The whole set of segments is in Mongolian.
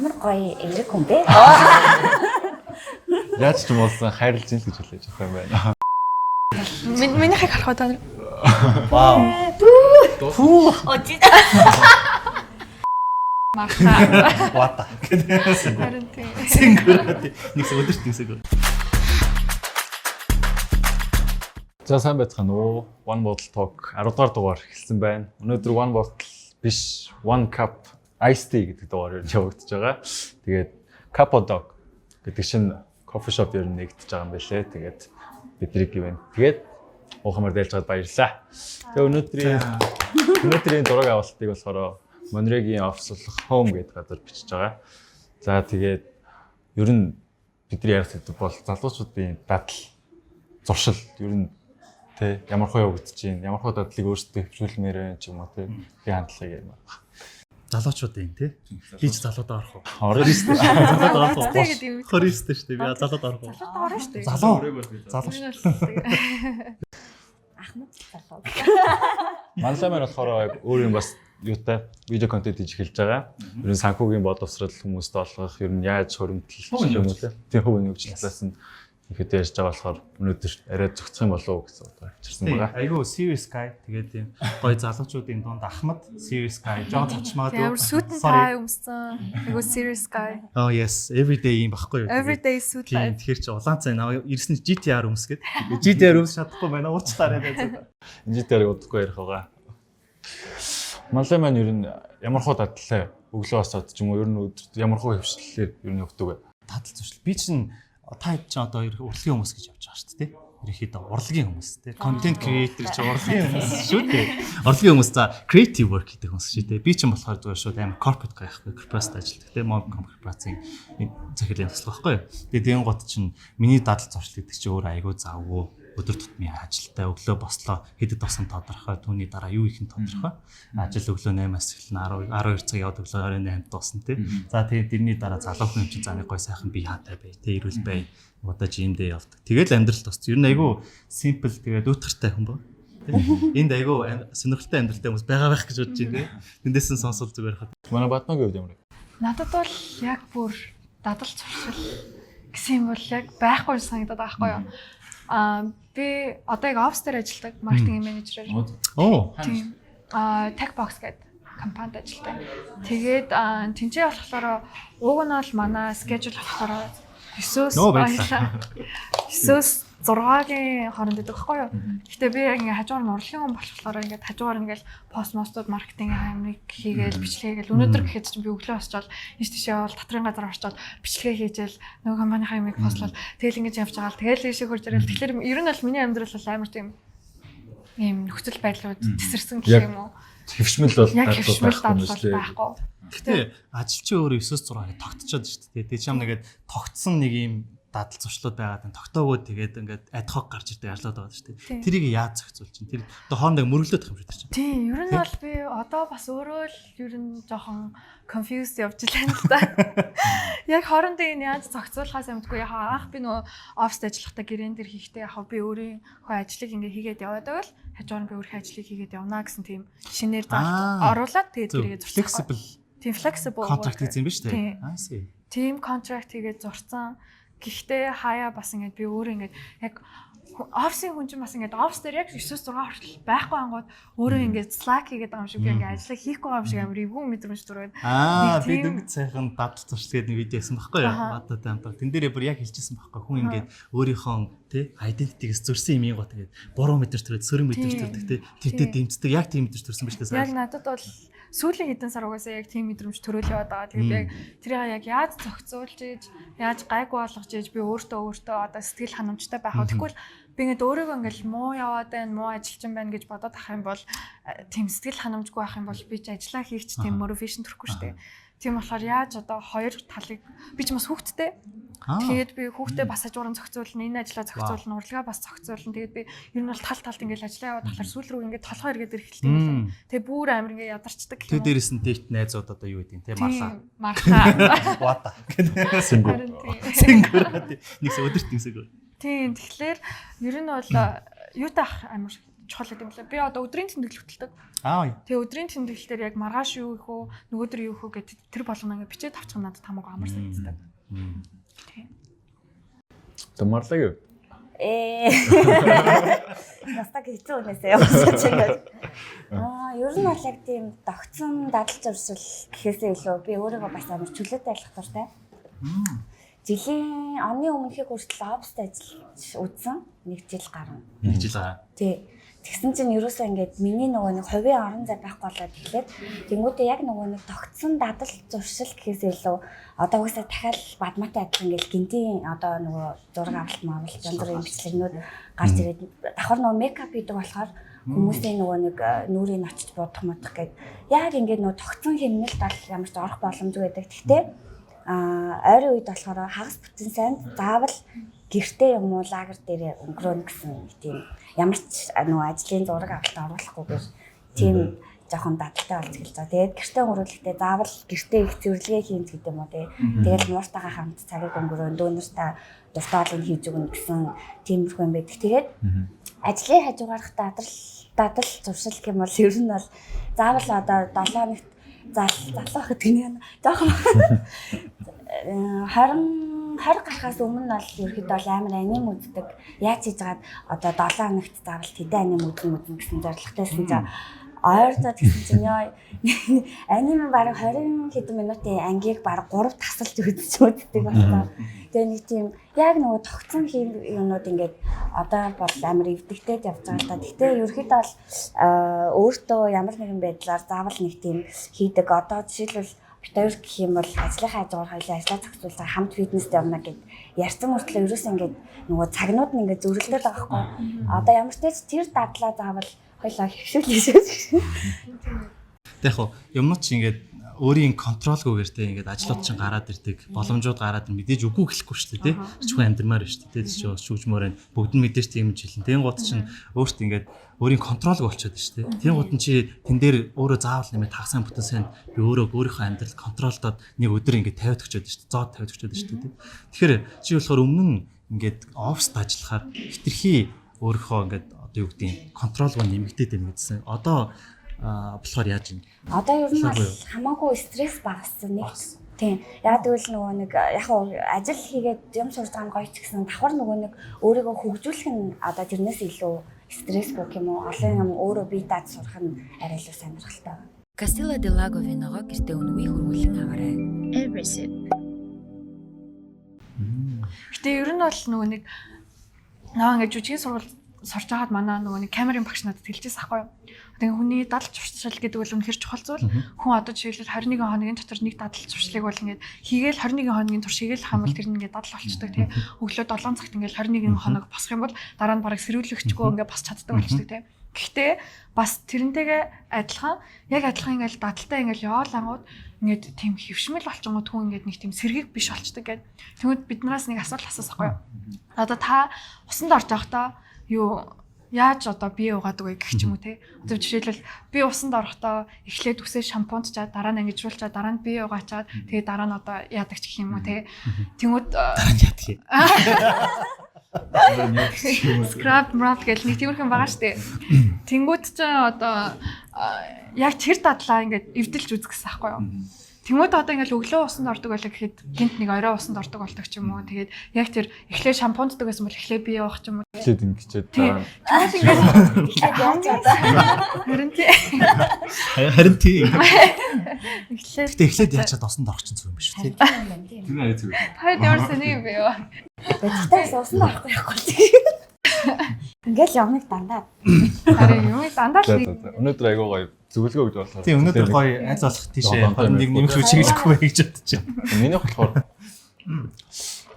Ямар гоё эерэг хүн бэ? Яаж ч юм болсон хайрлаж ин л гэж хэлж байгаа юм байна. Минийхийг харах удаа. Вау. Фүү. Очи. Маха. Вата. Харин тийм. Сингэр. Нэгс өдөрт нэгсэг. За сайн байцгаана уу. One Bottle Talk 10 дугаар дугаар эхэлсэн байна. Өнөөдөр One Bottle биш One Cup Iced Tea гэдэг дугаар явагдаж байгаа. Тэгээд Capo Dog гэдэг шинэ кофе шоп ер нь нэгдэж байгаа юм байлээ. Тэгээд бидний ивент. Тэгээд уухамар дээлж чад баярлалаа. Тэгээд өнөөдрийн зураг авалтыг болохоор Монрегийн офис болох Home гэдэг газар бичиж байгаа. За тэгээд ер нь бидний ярих зүйл бол залуучуудын дадал зуршил ер нь тэ ямар хөө явагдаж байна. Ямар хөө дадлыг өөрсдөө хөвшүүлмээр байна ч юм уу тэ. Би хандлагыг юм байна. Залуучуудын тий. Би ч залуудаа орох уу? Орно шүү дээ. Залуудаа орох уу? Тэгээд юм. 29 дээ шүү дээ. Би залуудаа орох уу? Залуу орно шүү дээ. Залуу шүү. Ахмад залуу. Манлаймаар болохоор өөр юм бас юутай видео контент хийж эхэлж байгаа. Ер нь санхүүгийн боловсрал хүмүүст олгох, ер нь яаж хөрөмтөл юм уу те. Тийм хувийн хөгжлөөс нь ихэд ярьж байгаа болохоор өнөөдөр арай зөгцөх юм болов уу гэсэн удаа авчирсан байгаа. Айгу serious guy. Тэгээд тийм гоё залуучуудын дунд Ахмад serious guy. Жон цочмаад. Ямар сүтэн тай өмсөн. Айгу serious guy. Oh yes, everyday юм багхгүй юу? Everyday suit Тийм life. тэгэхээр чи улаан цай наваа ирсэн GTR өмсгээд. GTR өмс чадахгүй байна. Уучлаарай даа. Инженерийг удахгүй ярих байгаа. Манлай маань ер нь ямар хуу дадлаа өглөө басаад ч юм уу ер нь өдөрт ямар хуу хөвшлөлээр ер нь явдаг вэ? Дадал зуршил. Би чинь та хэд ч одоо урлагийн хүмүүс гэж явж байгаа шүү дээ. Ерөнхийдөө урлагийн хүмүүс тий. Content creator ч урлагийн хүмүүс шүү дээ. Урлагийн хүмүүс за creative work гэдэг хүмүүс шүү дээ. Би ч юм болохоор зүгээр шууд амар corporate гайхгүй корпорацид ажилладаг тий. Mob корпорацийн захирлын туслах байхгүй юу. Тэгээд энэ гот чинь миний дадал зуршил гэдэг чинь өөр айгуу завгүй өдөр тутмын ажилтай өглөө бослоо хэдэд тосон тодорхой түүний дараа юу их нь тодорхой ажил өглөө 8-аас эхэлнэ 12 цаг яваад өглөө 28-нд дуусна тий. За тэгээд тэрний дараа залуу хүн чинь заны гой сайхан бие хаатай бай тий ирүүл бай одоо жимдээ явдаг. Тэгэл амьдрал тус. Ер нь айгүй simple тэгээд уутгартай хүн ба. Энд айгүй сонирхолтой амьдралтай хүмүүс байгаа байх гэж бодож байна тий. Тэндээс нь сонсол зүгээр хаад. Манай Батногийн үед ямар вэ? Надад бол яг бүр дадал зуршил гэсэн юм бол яг байхгүй санагдаад байгаа байхгүй юу? Би одоо яг офс дээр ажилладаг маркетинг менежерээр. Оо. Тийм. Techbox гэдэг компанид ажилладаг. Тэгээд тэнцээ болохоор уг нь бол манай schedule болохоор 9-9-6-гийн хооронд байдаг байхгүй юу? Гэхдээ би яг ингээ хажуугаар нь урлагийн хүн болохоор ингээ хажуугаар ингээл пост-мостууд маркетинг хаймыг хийгээл бичлэгээл өнөөдөр гэхэд чинь би өглөө босчоод ийш тийш явал татрын газар орчоод бичлэгээ хийжэл нөгөө компани хаймыг постлол тэгэл ингэж явж байгаа л тэгэл ийшээ хурж ирэл тэгэхээр ер нь бол миний амьдрал бол амар тийм ийм нөхцөл байдлууд тесэрсэн гэх юм уу? Хөвшмөл бол байхгүй. Гэтэ ажилчин өөрөө 9-6 тогтцоод шүү дээ. Тэгээ чам нэгээд тогтсон нэг юм дадал зуршлууд байгаад энэ тогтоогоо тэгээд ингээд адхок гарч ирдэг ажлууд байгаа шүү дээ. Тэрийг яаж зохицуул чинь тэр одоо хоорондоо мөрөглөөд юм шиг тэр чинь. Тийм, ер нь бол би одоо бас өөрөө л ер нь жоохон confused явж байна л да. Яг хоорондоо энэ яаж зохицуулахаас юмдгүй яхаа анх би нөгөө оффист ажиллахдаа гэрэн дээр хийхдээ яхаа би өөрийнхөө ажлыг ингээ хийгээд яваад байвал хажуугаар нь би өөрийнхөө ажлыг хийгээд явна гэсэн тийм шинээр заалт оруулаад тэгээд тэргээ зурчих. Тийм flexible contract гэсэн юм ба шүү дээ. Аа see. Тийм contract хийгээд зурцсан. Гэхдээ хаяа бас ингээд би өөрөө ингээд яг офисын хүн чинь бас ингээд офис дээр яг 9-6 хүртэл байхгүй ангууд өөрөө ингээд slack хийгээд байгаа юм шиг би ингээд ажиллаа хийхгүй байгаа юм шиг амар ивгүй мэдрэмж төрөөд. Би дөнгөж сайхан дадал зуршлгээд нэг видео хийсэн байхгүй юу? Мадтай хамтаа. Тэн дээрээ бүр яг хэлчихсэн байхгүй хүн ингээд өөрийнхөө тий identity-гээс зурсан юм гоо тэгээд буруу мэдэрч төрөөд сөрөг мэдэрч төрдөг тий. Тэртээ дэмждэг яг тийм мэдэрч төрсөн биш үү? Яг надад бол сүүлийн хэдэн сар угаасаа яг тийм мэдрэмж төрөөл яваад байгаа. Тэгээд яг тэрийг яг яаж зохицуулж ийж, яаж гайгүй болгож ийж би өөртөө одоо сэтгэл ханамжтай байх уу. Тэгвэл би ингээд өөрийгөө ингээд муу яваад байна, муу ажилчин байна гэж бодоод ах юм бол тийм сэтгэл ханамжгүй байх юм бол би ч ажиллаа хийх ч тийм motivation төрөхгүй шүү дээ. Тийм болохоор яаж одоо хоёр талыг би ч бас хүүхдтэй. Тэгээд би хүүхдээ бас хажууран зохицуулна, энэ ажлаа зохицуулна, урлагаа бас зохицуулна. Тэгээд би ер нь бол талд ингээд ажиллаа яваад талаар сүүл рүү ингээд толгой эргээд ирэхэлтэй юм. Тэгээд бүр амар ингээд ядарчдаг гэх юм. Тэгээд дээрэс нь дэйт найзууд одоо юу гэдэг юм те марха. Вата. Сингэр. Нэгс өдөрт нэгсэг. Тийм тэгэхээр ер нь бол юутай амар чухал гэдэг юм лээ. Би одоо өдрийн тэмдэглэл хөтэлдэг. Тэгээ өдрийн тэмдэглэл дээр яг маргааш юу их үү, нөгөөдөр юу их үү гэдэг тэр болгоно ингээд бичээд авчих надад хамаагүй амар санагддаг. Тийм. Томарлаг юу? Настаг хэцүү үнээсээ явуулчих ингээд. Ер нь бол яг тийм тогтсон дадал зуршил гэхээсээ илүү би өөрийгөө бас амар чөлөөтэй байх туфттай. Жилийн оны өмнөхийг хүртэл оффист ажиллаж үзсэн. 1 жил гарна. 1 жил гарна. Тий. Тэгсэн чинь ерөөсөө ингээд миний нөгөө нэг хувийн орон зай байхгүй болоод эхлээд тэнгуүтээ яг нөгөө нэг тогтсон дадал зуршил гэхээсээ илүү одоо угсаа дахиад бадмаатай адилхан ингээд гинтийн одоо нөгөө зураг авалт маавал янз бүрийн бичлэгнүүд гарч ирээд давхар нөгөө мейкап хийдэг болохоор хүмүүсийн нөгөө нэг нүрийг очиж бодох модох гээд яг ингээд нөгөө тогтсон хэмнэлт бол ямар ч орох боломжгүй байдаг. Гэхдээ ойрын үед болохоор хагас бүтэн санд заавал гэртээ юм уу лагер дээр өнгөрөөнө гэсэн тийм ямар ч нөгөө ажлын зураг авалтаа оруулахгүйгээр тийм жоохон дадалтай болж эхэлж байгаа. Тэгээд гэртээ өнгөрүүлэхдээ заавал гэртээ их зөвлөгөө хийн гэдэг юм уу тий. Тэгээд мууртайгаа хамт цагийг өнгөрөөн дүүнэртээ дуртаалыг хийж өгнө гэсэн тиймэрхүү юм байдаг. Тэгээд ажлын хажуугаарх дадал зуршил гэх юм бол ер нь бол заавал одоо 7 хоногт залах гэдэг нь жоохон 20 гарахаас өмнө бол ерөөхдөө бол амар аним үздэг. Яаж хийж байгаад одоо 7 хоногт заавал тэдэн аним үзнэ гэсэн зорилготойсэн чинь ойртоо тэгсэн чинь ёо аним баг 20 хэдэн минутын ангийг баг 3 тасалж үздэг байна. Тэгээ нэг тийм яг нөгөө тогтсон юмнууд ингээд одоо бол амар эвдэгтэй явж байгаа л да. Гэхдээ ерөөхдөө бол өөртөө ямар нэгэн байдлаар заавал нэг тийм хийдэг. Одоо жишээлбэл хоёр гэх юм бол ажлынхаа хажуугаар хоёлаа ажиллаа зохицуулаад хамт фитнест явна гэд ярьсан мөртлөө ерөөсөө ингээд нөгөө цагнууд нь ингээд зөрөлдөд байгаа байхгүй. Одоо ямар ч тач тэр дадлаа заавал хоёлаа хөвшүүлээсэй. Тэг яг юмнууд чи ингээд өөрийн контролгүйгээр те ингээд ажлууд чинь гараад ирдэг, боломжууд гараад мэдээж үгүй гэлэхгүй шүү дээ те. Чүхэн амьдрмаар шүү дээ. Тэ чи бас шүүжмөр байна. Бүгд нь мэдээж тийм юм жилэн. Тэнгууд чинь өөрт ингээд өөрийн контролг болчиход шүү дээ. Тэнгууд нь чи тэн дээр өөрөө заавал нэмээд хагасаа бүтэн сайн би өөрийнхөө амьдрал контролдоод нэг өдөр ингээд тавиад өчөөд шүү дээ. Зоод тавиад өчөөд шүү дээ. Тэгэхээр чи болохоор өмнө нь ингээд оффист ажиллахаар хитрхи өөрийнхөө ингээд одоо юу гэдэг контролгоо нэмэгдээд байна гэсэн. Одоо болохоор яаж юм? Одоо ер нь хамаагүй стресс багассан нэг. Тийм. Яг тэгвэл нөгөө нэг яг ажил хийгээд юм сурж байгаа нь гоё ч гэсэн давхар нөгөө нэг өөрийгөө хөгжүүлэх нь одоо тэрнээс илүү стрессгүй юм уу? Олон юм өөрөө бие дааж сурах нь арай илүү сонирхолтой. Castilla del Lago виногоо гэртээ өнөгүй хөрвүүлэн аваарай. Every sip. Гэтэ ер нь бол нөгөө нэг ингээд жүжигийн сургууль сурч байгаад манай нөгөө нэг камерын багш надад хэлчихсэн аахгүй юу. Тэгээ хүний дадал зуршил гэдэг бол үнэхэр чухал зүйл. Хүн одоо жишээлбэл 21 хоногийн дотор нэг дадал зуршлыг бол ингээд хийгээл 21 хоногийн турш хийгээл хамбал тэр нь ингээд дадал болчдөг тий. Өглөө 7 цагт ингээд 21 хоног босох юм бол дараа нь бараг сэрүүлэгчгүй ингээд босч чаддаг болчдөг тий. Гэхдээ бас тэрнтэйгээ адилхан ингээд дадалтай ингээд яваалангууд ингээд тийм хөвшмөл болчингууд хүн ингээд нэг тийм сэргийг биш болчдөг гэдэг. Тэгмэд биднээс нэг асуулт асуусахгүй юу. Одоо та усанд орж байхдаа юу яаж одоо бие угаадаг вэ гэх юм уу те. Одоо жишээлбэл би усанд орохдоо эхлээд үсээ шампунтчаад дараа нь ангижруулчаад дараа нь бие угаачаад тэгээ дараа нь одоо яадаг ч гэх юм уу те. Тэнгүүд дараа нь яадаг юм. Scrub mrap гэх нэг тиймэрхэн байгаа штэ. Тэнгүүд ч одоо яг тэр дадлаа ингээд эвдэлж үзэх гэсэн аахгүй юу. Тэнгүүд одоо ингээд өглөө усанд ордог байлаа гэхэд гинт нэг орой усанд ордог болдог ч юм уу. Тэгээд яг тэр эхлээ шампунтдаг гэсэн бол эхлээ бие угаах ч юм уу. Чид ингэчээд тэгээд Харин тий. эхлээд Эхлээд яачаад усанд орох чинь зүг юм биш үү тий. тэр арай зүг. хойд ямар сони юм бэ юу? Тэгтээс усанд орохгүй байхгүй. Ингээл явныг дандаа. Харин юм дандаа л Өнөөдөр айгуу гоё зөвлөгөө өгч болохоор. Тий өнөөдөр гоё айц болох тийшээ нэг нэмэх шүү чиглэхгүй байх гэж бодчих. Миний болохоор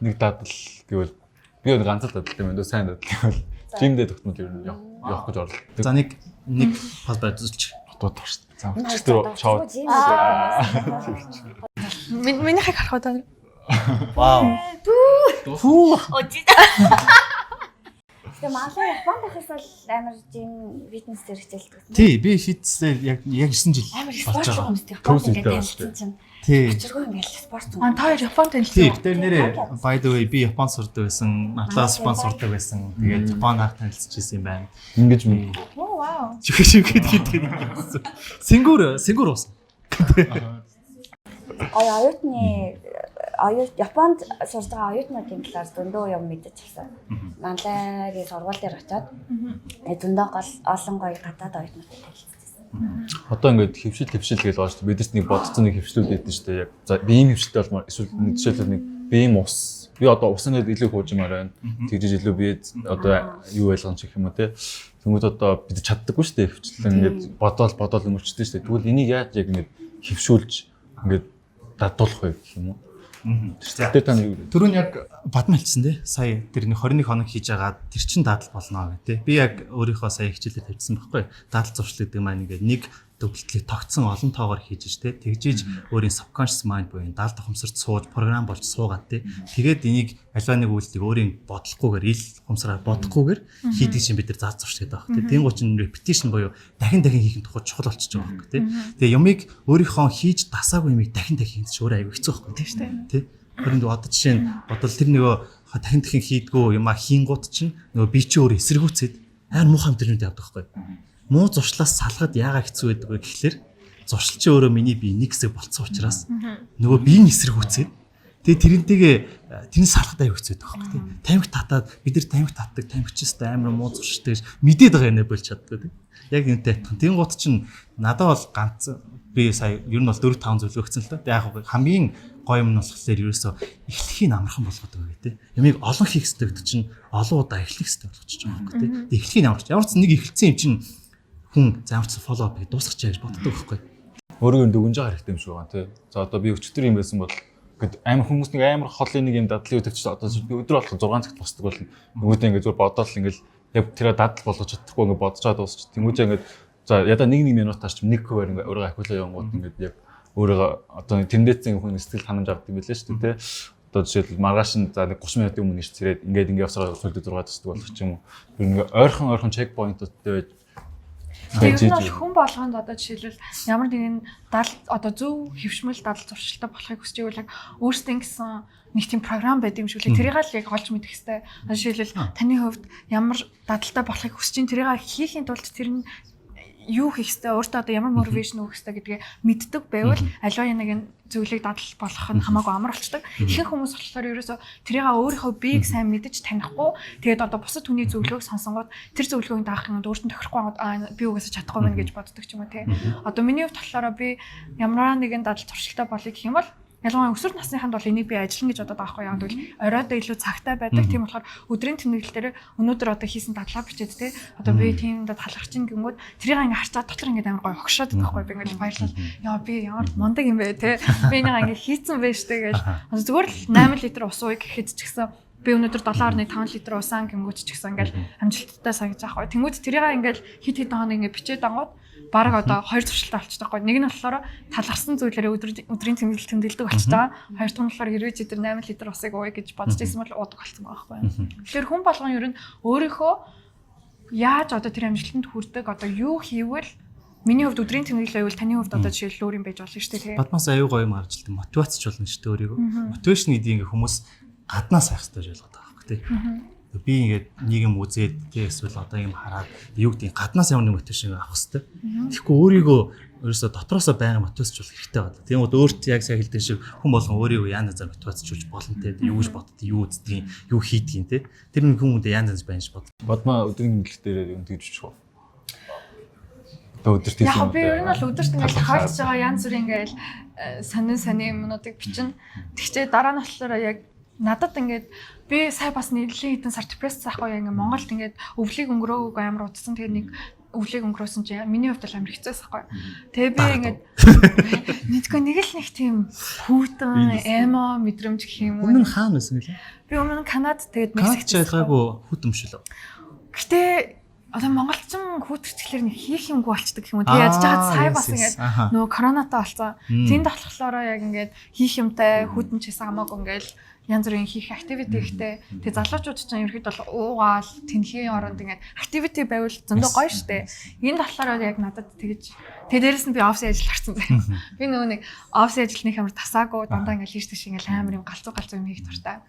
нэг дадал гэвэл би өөр ганц л дадал юм дөө сайн дадал гэвэл жимдээ тогтмол ер нь явах гэж орлоо. За нэг пас байдулч дуудах шүү дээ. За өчтөр чоод. миний хаг харах удаа. Вау. Очида. Тэгээ малаа Японд байхаас бол амар жим фитнес дээр хичээлдэг. Тий би фитнесээр яг 9 жил амар спорт юм шүү дээ. Японд ингээд танилцсан чинь Тий. Өчигдөр ингээл спорт зүг. та хоёр Японд Тий. танилцсан. Тэр нэрээ by the way би Японд сурдаг байсан. Атлас Японд сурдаг байсан. Тэгээд Японоор танилцчихсан юм байна. Ингэж юм. Оо вау. Шүгэд гэдэг. Сингур уусан. Японд сурж байгаа оюутнуудын талаар зөндөө юм мэдэж авсан. Манлайгийн сургууль дээр очиод зөндөө олон гоё гадаад оюутнуудтай танилцсан. Одоо ингээд хөвшил гэж байгаа шүү дээ. Бидэрт нэг бодцсон нэг хөвшлүүд байдаг шүү дээ. Яг за би ийм хөвшилтэй болмоор эсвэл нэг жишээлбэл нэг би ийм ус. Би одоо уснаад илүү хуужмаар байна. Тэгжиж илүү би одоо юу ойлгоно ч гэх юм уу те. Тэнгүүд одоо бид чаддаггүй шүү дээ. Хөвчлэн ингээд бодоол өмөрчдөө шүү дээ. Тэгвэл энийг яаж яг ингээд хөвшүүлж ингээд дадуулах вэ гэх юм уу? Тэр тань юу? Түрүүн яг бадман хэлсэн тий. Сая тэр нэг 21 хоног хийж байгаа тэр чин дадал болно гэх тий. Би яг өөрийнхөө сая хичээлээр тавьсан байхгүй. Дадал зуршил гэдэг маань ингээд нэг төвлөлтийг тогтсон олон тоогоор хийж штэ. Тэгжиж өөрийн subconscious mind буюу даалт ухамсарт сууж програм болж суугаад тий. Тэгээд энийг альва нэг үйлдэлийг өөрийн бодлохгүйгээр ил ухамсараар бодохгүйгээр хийдэг чинь бид нар зааж зуршил гэдэг байхгүй. Тэнгуү чин repetition буюу дахин хийх нь тухай чухал болчихж байгаа байхгүй тий. Тэгээ юмыг өөрийнхөө хийж дасаагүй юмыг дахин хийж өөрөө аягүй хэцүү байхгүй тий. Тий. Өөрөнд одоо жишээ нь бодвол тэр нөгөө дахин хийдгүү юмаа хийнгууд чинь нөгөө би чи өөр эсэргүүцээд амар муухай амтэрнүүд явдаг байхгүй. Муу зуршлаас салгаад яагаад хэцүү байдаг вэ гэхлээр зуршил чи өөрөө миний бие нэг хэсэг болцсон учраас нөгөө биеийн эсэргүүцээд тэгээ тэрний салахад аяг хэцүү байдаг байхгүй. Тамхи татаад бид нар тамхи татдаг тамхичстай амар муу зуршилтэй мэдээд байгаа юм болж чаддаг тийм. Яг энэтэй адилхан. Тэнгуут чинь надад бол ганц би сая ер нь бол 4-5 зүйл өгсөн л та. Яг хамгийн гоё юм нь болохоор ерөөсөө эхлэхийг амархан болгоод байгаа гэдэг. Ямиг олон хийх хэрэгтэй гэдэг чинь олон удаа эхлэх хэрэгтэй болгочихж байгаа байхгүй тийм. Эхлэхийг амарч. Ямар ч нэг эхэлсэн юм чинь хүн зааварч follow up гэж дуусгачих гэж боддог байхгүй. Өөрөөр дүгнж байгаа хэрэгтэй юм шиг байна тий. За одоо би өчтөр юм байсан бол гэд амар хүмүүс нэг амар холын нэг юм дадлын үдэгч одоо би өдөр болох 6 цагт босдог бол нөгөөдөө ингээд зүгээр бодоод ингээл яг тэр дадал болгож чадахгүй ингээд бодцоод дуусч. Тэмүүжээ ингээд за ядаа 1 минутаас ч 1 cover ингээд өөрөө акулаа явангууд ингээд яг өөрөө одоо тэндээцэн хүн сэтгэл ханамж авдаг юм билээ шүү дээ тий. Одоо жишээлбэл маргааш нь за 30 минутын өмнө ирж ирээд ингээд явсараа сүүлдээ 6 тасдаг болох ч юм уу. Тэр ингээд ойрхон чек поинтуудтай байж Тэр нь бол хүн болгонд одоо жишээлбэл ямар нэгэн одоо зөв хөвшмөл дадал зуршилтай болохыг хүсэж байвал яг өөрсдөө гэсэн нэг тийм програм байдаг юм шиг лээ. Тэрийг л яг олж мэдэх хэрэгтэй. Жишээлбэл таны хувьд ямар дадалтай болохыг хүсэж чинь тэрийг хийхийн тулд тэр нь юу хийх хэрэгтэй, өөртөө одоо ямар мотивашн өгөх хэрэгтэй гэдгээ мэддэг байвал аливаа нэгэн зүйлийг дадал болгох нь хамаагүй амар болчдаг. Ихэнх хүмүүс болохоор ерөөсөө тэрийг өөрийнхөө биеийг сайн мэдэж танихгүй тэгээд одоо бусад хүний зөвлөгөөг сонсонгууд тэр зөвлөгөөний даах юм өөртөө тохирохгүй гоод би угаасаа чадахгүй байна гэж боддог ч юм уу тий. Одоо миний хувьд болохоор би ямар нэгэн дадал туршилтаа болъё гэх юм бол ялангуяа өсвөр насныханд бол энийг би ажиллана гэж бодоод байгаа байхгүй яг бол оройдоо илүү цагтай байдаг. Тийм болохоор өдрийн тэмдэглэл дээр өнөөдөр одоо хийсэн дадлаа бичээд те одоо би тийм дад халахч гингүүд тэрийг ингээ харцаад дотор ингээ амар гоё хогшоод байгаа байхгүй би ингээ баярлал яа би ямар мундаг юм бэ те би ингээ хийцэн байж те гэж зүгээр л 8 литр ус ууя гэхэд ч гэсэн би өнөөдөр 7.5 литр усаан гингүүд ч гэсэн ингээл амжилттай сагж байгаа байхгүй. Тэнгүүд тэрийг ингээл хит хоног ингээ бичээд ангууд баг одоо 2 туршилтаа болчихдог байхгүй. Нэг нь болохоор таларсан зүйлээрээ өдрийн тэмдэглэлдэг болчихж байгаа. Хоёр дахь нь болохоор хэрвээ чи тэр 8 литр усыг ууя гэж бодож ирсэн бол уудаг болсон байгаа байхгүй. Тэгэхээр хүн болгон ер нь өөрийнхөө яаж одоо тэр амжилтанд хүрдэг одоо юу хийвэл миний хувьд өдрийн тэмдэглэл байвал таны хувьд одоо жишээл өөр юм байж болно шүү дээ тий. Бадмаас аюу гоё юм гарч илтэн мотивац болно шүү дээ өөрийгөө. Мотивашн гэдэг ингээ хүмүүс гаднаас хайх хэрэгтэй ойлгоод байгаа байхгүй тий. Би ингээд нэг юм үзээд тий эсвэл одоо юм хараад юу гэдэг гаднаас ямар нэг мотивашн авах хэрэгтэй. Тэгэхгүй өөрийгөө ерөөсө дотроосоо байнга мотивацжуулах хэрэгтэй байна. Тийм үү өөрт яг сайн хэлдэг шиг хүн болгон өөрийгөө янз янзаар мотивацжуулж болно тий. Юу гэж боддог, юу үздгийг, юу хийдгийг тий. Тэр нэг хүмүүстээ янз янз байна ш бод. Бадмаа өдрийн тэмдэглэл дээр юм тэгж шүү. Одоо өдөрт хийх юм. Яг би ер нь бол өдөрт ингээд хавьж байгаа янз бүрийн ингээд сонин юмнуудыг бичнэ. Тэгчээ дараа нь болохоор яг надад ингээд би сая бас нэрлэлийн хэдэн сар депресс заахгүй ингээд Монголд ингээд өвлийг өнгөрөөг амар утсан. Тэгээ нэг өвлийг өнгөрөөсөн чинь миний хувьд бол амар хэцүүс байхгүй. Тэгээ би ингээд нэггүй нэг л нэг тийм хүүтэн эмо мэдрэмж гэх юм уу. Өмнө нь хаана байсан гэлээ? Би өмнө нь Канад тэгээд Мексикт ялгаагүй хүүтэн шүү лөө. Гэтэ одоо монголчин хүүтгэгчлэр нэг хийх юмгүй болчдөг юм уу. Тэгээ ядж байгаа сая бас ингээд нөгөө коронавитой болсон. Тэнд болохоор яг ингээд хийх юмтай хүүтэн ч гэсэн хамаагүй ингээд янз бүрийн хийх activity ихтэй. Тэгээ залуучууд ч ерөөд бол уугаал тэнхийн оронд ингээд activity байвал зөндөө гоё штэ. Энд болохоор яг надад тэгэж тэгээ дээрэс нь би офис ажил гарсан байна. Би нөгөө нэг офис ажил нэг амар тасаагүй дандаа ингээд хийш тийш ингээд амар юм галзуу юм хийх дуртай.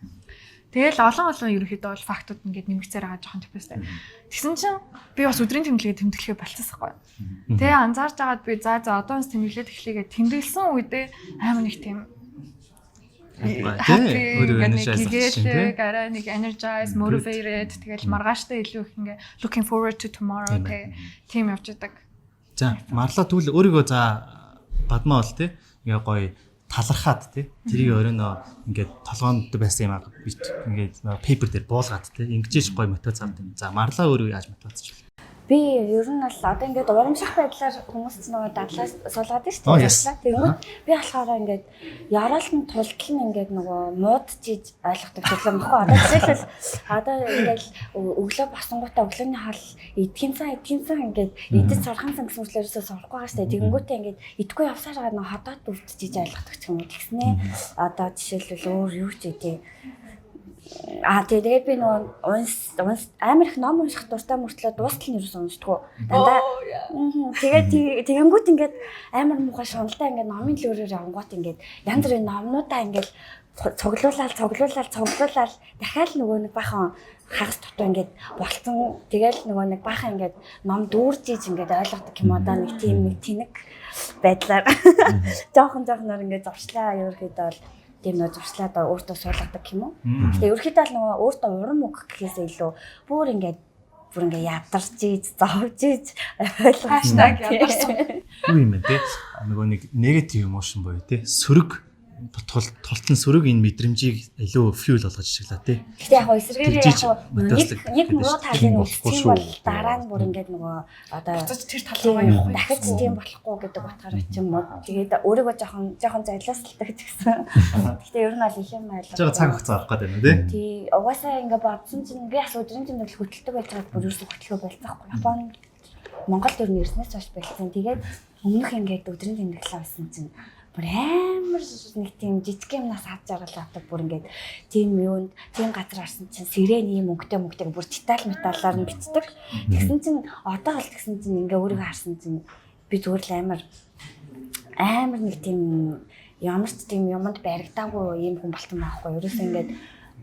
Тэгэл олон ерөөхдөө бол фактууд ингээд нэмэгцээр байгаа жоохон төвөөстэй. Тэгсэн чинь би бас өдрийн тэмдэглэгээ тэмдэглэхээ болчихсохгүй. Тэгээ анзаарч байгаад би за одоо бас тэмдэглээд эхлэегээ тэмдэглэсэн үедээ амар нэг тийм гэгээлэг арай нэг energize, motivated тэгэл маргааштай илүү их ингээ looking forward to tomorrow тийм явж идэг. За марлаа тэгвэл өөрийгөө за бадмаа бол тий ингээ гоё талархаад тий тэрийг өрөөнөө ингээд толгоонд байсан юм аа ингээд пейпер дээр буулгаад тий ингэж гоё мотивац авдаг. За марлаа өөрөө яаж мотивацч вэ? Би ер нь бол одоо ингээд урамших байдлаар хүмүүс ч нөгөө дадлаас суулгаад шүү дээ. Тэгвэл би болохоор ингээд яраалтын тултал нь ингээд нөгөө муудчиж ойлгохдаг төлөв мөхгүй. Одоо жишээлбэл одоо ингээд өглөө босонгуудаа өглөөний хаал эдгийн сан ингээд эдэд сурхан сан гэсэн үслээрээс сурахгүй байгаа шүү дээ. Тэгэнгүүтээ ингээд идэхгүй явсаар байгаа нөгөө ходоод өвдөж ойлгохдаг ч юм уу тэгснэ. Одоо жишээлбэл өөр юу ч үгүй. Тэгээд би нөгөө амар их ном унших дуртай мөртлөө дуустал нь юусэн уншдаггүй. Дандаа. Тэгээд тэгэнгүүт ингээд амар муухай шуналтай ингээд номын лөөрөөр явангууд ингээд янз бүрийн номнуудаа ингээд цуглуулаад дахиад нөгөө нэг бахан хагас дотоо ингээд болцсон. Тэгэл нөгөө нэг бахан ингээд ном дүүрж ийж ингээд ойлгодог юм одоо нэг тийм нэг тэнэг байдлаар жоохон ингээд зуршлаа ерөөхдөө бол тийм нөө зуршлаад өөртөө суулгадаг юм уу. Тэгээ ерөөхдөө л нөгөө өөртөө урам үг гэхээсээ илүү бүр ингээд ядарч ийж зовж ийж ойлгохдаг ядарсан. Юу юм бэ те? Нөгөө нэг негатив эмошн боё те. Сөрөг тултан сөрөг энэ мэдрэмжийг илүү fuel болгож ашиглаа те. Гэтэ яг эсэргээрээ яг нэг нөгөө талын үлсэх бол дараа нь бүр ингээд нөгөө одоо тэр талгаа явах дахиж тийм болохгүй гэдэг утгаар ч юм уу. Тэгээд өөрийгөө жоохон зайлаасалдаг ч гэсэн. Гэтэ ер нь аль их юм ойлгож. Жага цаг хугацаа авах гэдэг юм те. Тий угаасаа ингээд бодсон чинь би бас өдрийн тэмдэглэл хөтэлдэг байж байгаа бүр ерөөсө хөтлөхөө болцоохгүй. Японд Монголд ер нь ирснээс хойш болцсон. Тэгээд өмнөх ингээд өдрийн тэмдэглэл авсан чинь бүр амар нэг тийм жижиг юмнаас авч жаргалаадаг бүр ингээд тийм юунд тийм газар орсон чинь сирэний юм өнгөтэй бүр деталь металлаар нь бичдэг. Тэгсэн чинь одоо бол тэгсэн чинь ингээ өөрийгөө харсан чинь би зүгээр л амар нэг тийм ямар ч тийм юмд баригдаагүй юм хүн болтон байхгүй. Ерөөсөө ингээд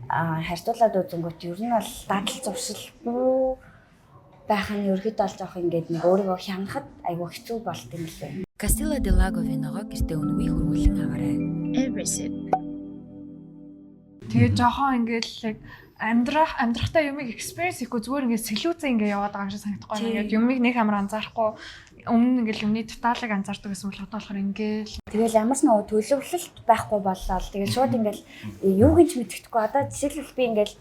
харьцуулаад үзэнгүүт ер нь бол дадал зуршилгүй байх нь ерөөдөө бол жоох ингээд нэг өөрийгөө хянахад айгүй хэцүү болт юм лээ. Castilla del Lago виного гэртээ өнөгийг хөрвүүлэн аваарай. Тэгээ жоохон ингээд яг амьдрахтаа юмыг experience хийхгүй зүгээр ингээд сэлүүцээ ингээд яваад байгаа юм шиг санагдахгүй. Ингээд юмыг нэг амар анзаарахгүй өмнө ингээд юмны деталыг анзаардаг гэсэн бол одоо болохоор ингээд тэгэл ямар ч нэг төлөвлөлт байхгүй боллоо. Тэгэл шууд ингээд юу гэж мэддэхгүй. Одоо жишээлбэл би ингээд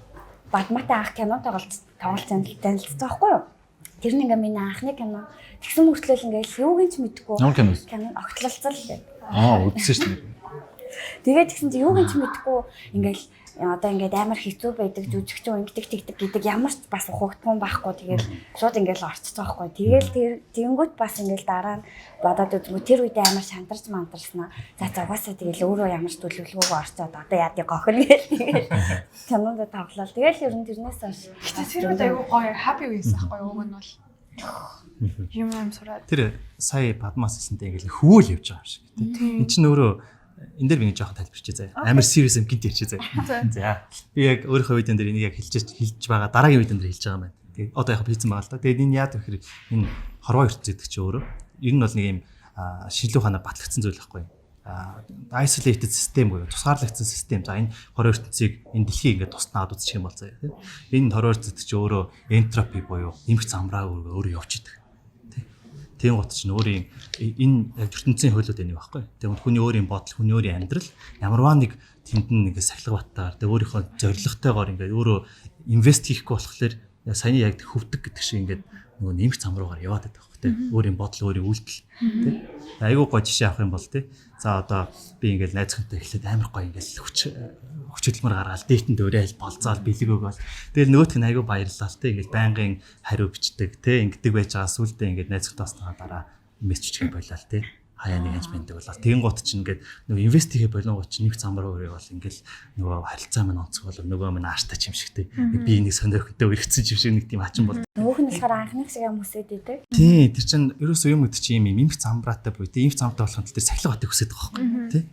бадматай анх кино тоглолцсон танилцсан байхгүй юу? Тэр нэг ингээ миний анхны кино. Тэгсэн мөртлөө ингээл юу гэж мэдгүй. Кино огтлолцол лээ. Үзсэн шүү дээ. Тэгээд тэгсэн чи юу гэж мэдгүй ингээл одоо ингээд амар хэцүү байдаг жүжигч ингэдэг тэгдэг гэдэг ямар ч бас ухагдсан байхгүй. Тэгээд шууд ингээл орцсон байхгүй. Тэгээл тэгэнгүүт бас ингээл дараа нь бодоод үзмүү тэр үедээ амар шантарч мантарснаа. За угаасаа тэгэл өөрөө ямар ч төлөвлөгөөгүй орцоод одоо яадыг гохно гээл. Кинонд тоглолоо. Тэгэл ер нь тэрнээс хойш. Тэр үед аюу гоё happy байсан байхгүй юу? Уг нь бол юм сураад. Тэр сая Падмаас хэлсэнтэй ингээл хөвөөл явж байгаа юм шиг тийм. Энд чинь өөрөө энэ дээр би нэг жоохон тайлбарчээ заяа. Амар serious юм гинт ярьчээ заяа. За. Би яг өөрийнхөө видеон дээр энийг яг хэлж байгаа дараагийн видеон дээр хэлж байгаа юм байна. Тэгээ одоо яг хийцэн байгаа л да. Тэгээд энэ яад гэхээр энэ хорвоо ертөнц гэдэг чинь өөрөө ер нь бол нэг юм шинжлэх ухаанаар батлагдсан зүйл байхгүй. Isolated system буюу тусгаарлагдсан систем. За энэ хорвоо ертөнцийг энэ дэлхийг ингээд тусдаа үзчих юм бол заяа тийм. Энэ хорвоо ертөнц чинь өөрөө entropy буюу эмх замраа өөрөө явж идэг. Тийм гот чинь өөрийн энэ ертөнцийн хөлөөд энийг байхгүй. Тэгээд хүний өөрийн бодол, хүний өөрийн амьдрал ямарваа нэг тэнд нэг сахилга батаар тэгээд өөрийнхөө зорилготойгоор ингээд өөрөө инвест хийхгүй болохоор саяны яг хөвдөг гэдэг шиг ингээд нөгөө нэмэх зам руугаар яваад байдаг байхгүй тий. Өөрийн бодол, өөрийн үйлдэл тий. Айгуу гоо жишээ авах юм бол тий. За одоо би ингээд найз хүнтэй эхлээд амар гоё ингээд хүч хөдөлмөр гаргаал дээтэнд өрөөл болцоол бэлэг өгөөл. Тэгэл нөгөөх нь айгуу баярлалаа тий. Ингээд байнгын хариу бичдэг тий. Ингээд байж байгаа сүулдэ ингээд найз хүнтэй таснаа дараа мессежгээ болоо тий. Хаяа нэг хэмж бэндэг болоо. Тэгин гут чинь ингээд нөгөө инвестигээ болонгууд чинь нэг замбар өрөө бол ингээд нөгөө харилцаа минь онцгой нөгөө минь ааштай юм шигтэй. Би нэг сонирхолтой өргөцсөн юм шиг нэг тийм ачин бол. Нөгөөх нь болохоор анхны шиг юм хүсээд идэг. Тий, тэр чинь ерөөсөө юм өгч юм имх замбраатай буй. Имх замтай болох нь тэр сахилга батыг хүсээд байгаа байхгүй тий.